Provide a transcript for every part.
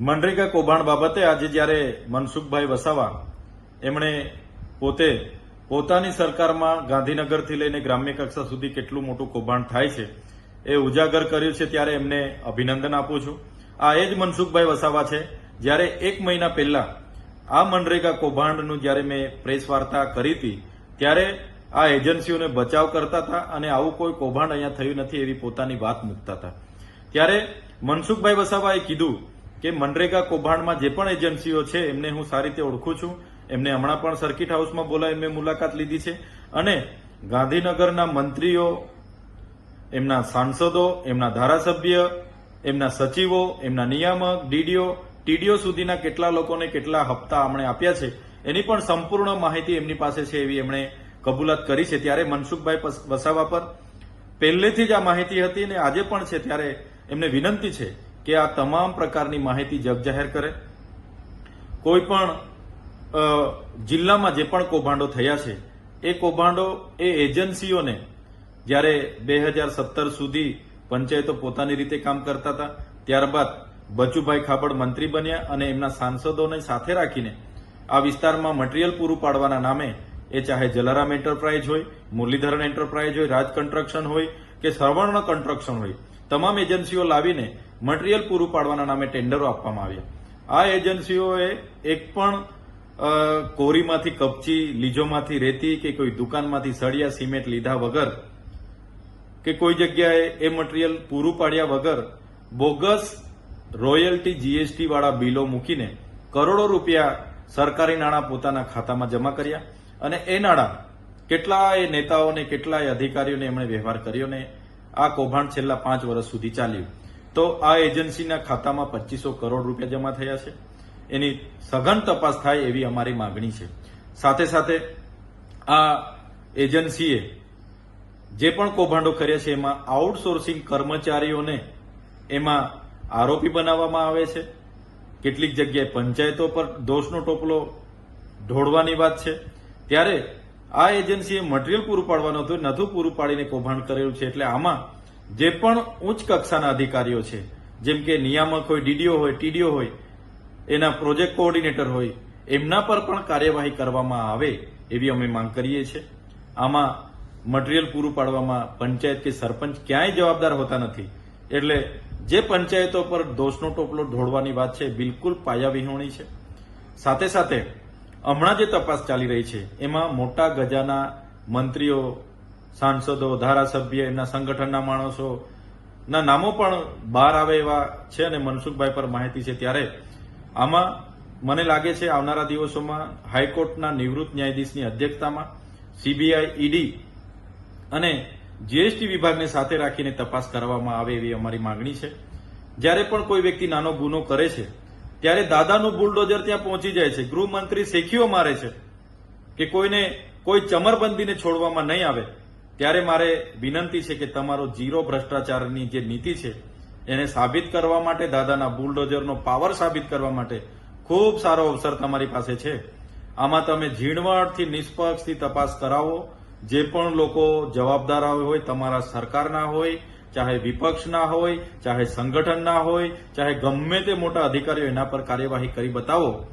મનરેગા કૌભાંડ બાબતે આજે જ્યારે મનસુખભાઈ વસાવા એમણે પોતાની સરકારમાં ગાંધીનગરથી લઈને ગ્રામ્ય કક્ષા સુધી કેટલું મોટું કૌભાંડ થાય છે એ ઉજાગર કર્યું છે, ત્યારે એમને અભિનંદન આપું છું. આ એ જ મનસુખભાઈ વસાવા છે જ્યારે 1 મહિના પહેલા આ મનરેગા કૌભાંડનું જ્યારે મેં પ્રેસ વાર્તા કરી હતી ત્યારે આ એજન્સીઓને બચાવ કરતા હતા અને આવું કોઈ કૌભાંડ અહીંયા થયું નથી એવી પોતાની વાત મૂકતા હતા. ત્યારે મનસુખભાઈ વસાવાએ કીધું કે મનરેગા કૌભાંડમાં જે પણ એજન્સીઓ છે એમને હું સારી રીતે ઓળખું છું. એમને હમણાં પણ સર્કિટ હાઉસમાં બોલાવી મેં મુલાકાત લીધી છે અને ગાંધીનગરના મંત્રીઓ, એમના સાંસદો, એમના ધારાસભ્ય, એમના સચિવો, એમના નિયામક, ડીડીઓ, ટીડીઓ સુધીના કેટલા લોકોને કેટલા હપ્તા અમને આપ્યા છે એની પણ સંપૂર્ણ માહિતી એમની પાસે છે એવી એમણે કબૂલાત કરી છે. ત્યારે મનસુખભાઈ વસાવા પર પહેલેથી જ આ માહિતી હતી અને આજે પણ છે. ત્યારે એમને વિનંતી છે કે આ તમામ પ્રકારની માહિતી જગજાહેર કરે. કોઈ પણ જિલ્લામાં જે પણ કૌભાંડો થયા છે એ કૌભાંડો એ એજન્સીઓને જ્યારે 2017 સુધી પંચાયતો પોતાની રીતે કામ કરતા હતા, ત્યારબાદ બચુભાઈ ખાબડ મંત્રી બન્યા અને એમના સાંસદોને સાથે રાખીને આ વિસ્તારમાં મટીરીયલ પૂરું પાડવાના નામે એ ચાહે જલારામ એન્ટરપ્રાઇઝ હોય, મુરલીધરન એન્ટરપ્રાઇઝ હોય, રાજ કન્સ્ટ્રક્શન હોય કે સવર્ણ કન્સ્ટ્રક્શન હોય, તમામ એજન્સીઓ લાવીને મટીરીયલ પૂરું પાડવાના નામે ટેન્ડરો આપવામાં આવ્યા. આ એજન્સીઓએ એક પણ કોરીમાંથી કપચી, લીજોમાંથી રેતી કે કોઈ દુકાનમાંથી સળિયા સિમેન્ટ લીધા વગર કે કોઈ જગ્યાએ એ મટીરીયલ પૂરું પાડ્યા વગર બોગસ રોયલ્ટી જીએસટી વાળા બિલો મૂકીને કરોડો રૂપિયા સરકારી નાણાં પોતાના ખાતામાં જમા કર્યા અને એ નાણાં કેટલાય નેતાઓને, કેટલાય અધિકારીઓને એમણે વ્યવહાર કર્યો ને આ કૌભાંડ છેલ્લા 5 વર્ષ સુધી ચાલ્યું. તો આ એજન્સીના ખાતામાં 2500 કરોડ રૂપિયા જમા થયા છે. એની સઘન તપાસ થાય એવી અમારી માંગણી છે. સાથે સાથે આ એજન્સીએ જે પણ કૌભાંડો કર્યા છે એમાં આઉટસોર્સિંગ કર્મચારીઓને એમાં આરોપી બનાવવામાં આવે છે. કેટલીક જગ્યાએ પંચાયતો પર દોષનો ટોપલો ઢોળવાની વાત છે. ત્યારે આ એજન્સીએ મટીરીયલ પૂરું પાડવાનું હતું, નથું પૂરું પાડીને કૌભાંડ કરેલું છે. એટલે આમાં જે પણ ઉચ્ચ કક્ષાના અધિકારીઓ છે, જેમ કે નિયામક હોય, ડીડીઓ હોય, ટીડીઓ હોય, એના પ્રોજેક્ટ કોઓર્ડિનેટર હોય, એમના પર પણ કાર્યવાહી કરવામાં આવે એવી અમે માંગ કરીએ છીએ. આમાં મટીરીયલ પૂરું પાડવામાં પંચાયત કે સરપંચ ક્યાંય જવાબદાર હોતા નથી. એટલે જે પંચાયતો પર દોષનો ટોપલો ઢોળવાની વાત છે બિલકુલ પાયાવિહોણી છે. સાથે સાથે હમણાં જે તપાસ ચાલી રહી છે એમાં મોટા ગજાના મંત્રીઓ, સાંસદો, ધારાસભ્ય, એમના સંગઠનના માણસોના નામો પણ બહાર આવે એવા છે અને મનસુખભાઈ પર માહિતી છે. ત્યારે આમાં મને લાગે છે આવનારા દિવસોમાં હાઈકોર્ટના નિવૃત્ત ન્યાયાધીશની અધ્યક્ષતામાં સીબીઆઈ, ઈડી અને જીએસટી વિભાગને સાથે રાખીને તપાસ કરવામાં આવે એવી અમારી માંગણી છે. જ્યારે પણ કોઈ વ્યક્તિ નાનો ગુનો કરે છે ત્યારે દાદાનું બુલડોઝર ત્યાં પહોંચી જાય છે, ગૃહમંત્રી શેખીઓ મારે છે કે કોઈને કોઈ ચમરબંધીને છોડવામાં નહીં આવે. ત્યારે મારે વિનંતી છે કે તમારો ઝીરો ભ્રષ્ટાચારની જે નીતિ છે એને સાબિત કરવા માટે, દાદાના બુલડોઝરનો પાવર સાબિત કરવા માટે ખૂબ સારો અવસર તમારી પાસે છે. આમાં તમે ઝીણવટથી, નિષ્પક્ષથી તપાસ કરાવો. જે પણ લોકો જવાબદાર હોય, તમારા સરકારના હોય, ચાહે વિપક્ષના હોય, ચાહે સંગઠનના હોય, ચાહે ગમે તે મોટા અધિકારીઓ, એના પર કાર્યવાહી કરી બતાવો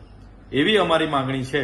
એવી અમારી માંગણી છે.